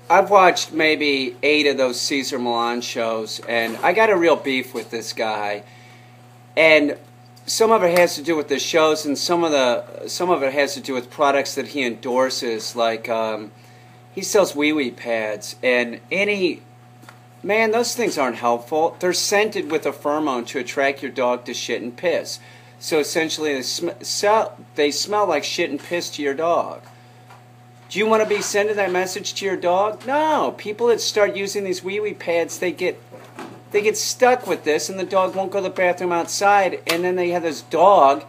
I've watched maybe 8 of those Cesar Millan shows, and I got a real beef with this guy. And some of it has to do with the shows, and some of it has to do with products that he endorses. Like he sells wee-wee pads, and man, those things aren't helpful. They're scented with a pheromone to attract your dog to shit and piss. So essentially, they smell like shit and piss to your dog. Do you want to be sending that message to your dog? No. People that start using these wee-wee pads, they get stuck with this, and the dog won't go to the bathroom outside, and then they have this dog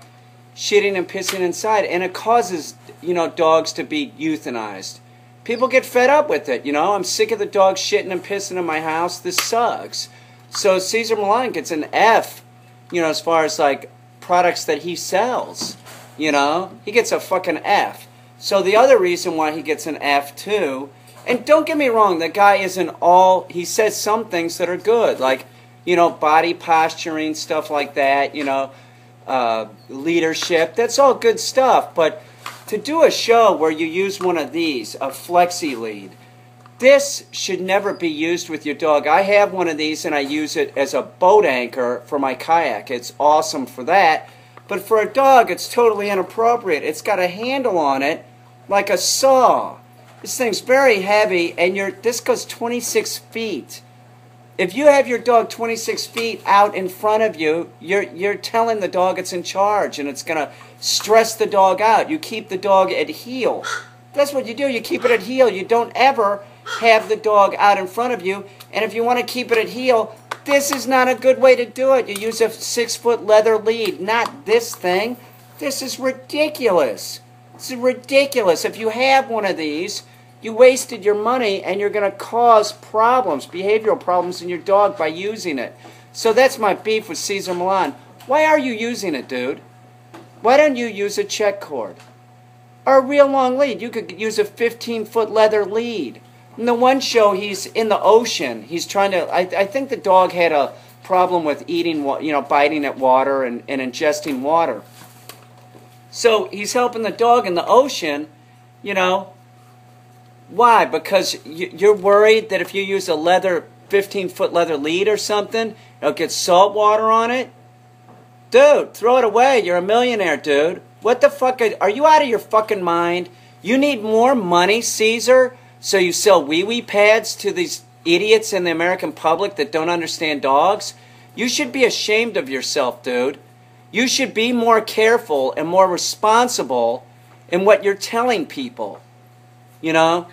shitting and pissing inside, and it causes, dogs to be euthanized. People get fed up with it, I'm sick of the dog shitting and pissing in my house. This sucks. So Cesar Millan gets an F, as far as, like, products that he sells, He gets a fucking F. So the other reason why he gets an F too, and don't get me wrong, the guy isn't all, he says some things that are good, like, body posturing, stuff like that, leadership, that's all good stuff. But to do a show where you use one of these, a flexi lead, this should never be used with your dog. I have one of these and I use it as a boat anchor for my kayak. It's awesome for that. But for a dog, it's totally inappropriate. It's got a handle on it like a saw. This thing's very heavy, and this goes 26 feet. If you have your dog 26 feet out in front of you, you're telling the dog it's in charge, and it's going to stress the dog out. You keep the dog at heel. That's what you do. You keep it at heel. You don't ever have the dog out in front of you, and if you want to keep it at heel, this is not a good way to do it. You use a 6-foot leather lead, not this thing. This is ridiculous. This is ridiculous. If you have one of these, you wasted your money and you're going to cause problems, behavioral problems in your dog by using it. So that's my beef with Cesar Millan. Why are you using it, dude? Why don't you use a check cord? Or a real long lead. You could use a 15-foot leather lead. In the one show, he's in the ocean. He's trying to, I think the dog had a problem with eating, biting at water and ingesting water. So he's helping the dog in the ocean, Why? Because you're worried that if you use a 15-foot leather lead or something, it'll get salt water on it? Dude, throw it away. You're a millionaire, dude. What the fuck? Are you out of your fucking mind? You need more money, Caesar? So you sell wee-wee pads to these idiots in the American public that don't understand dogs? You should be ashamed of yourself, dude. You should be more careful and more responsible in what you're telling people. The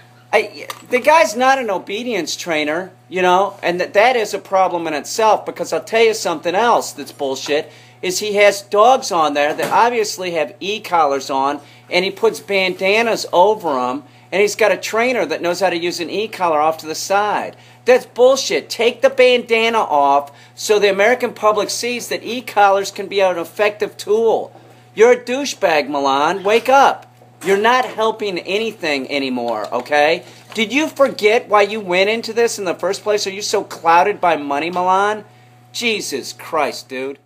guy's not an obedience trainer, and that is a problem in itself, because I'll tell you something else that's bullshit, is he has dogs on there that obviously have e-collars on, and he puts bandanas over them, and he's got a trainer that knows how to use an e-collar off to the side. That's bullshit. Take the bandana off so the American public sees that e-collars can be an effective tool. You're a douchebag, Millan. Wake up. You're not helping anything anymore, okay? Did you forget why you went into this in the first place? Are you so clouded by money, Millan? Jesus Christ, dude.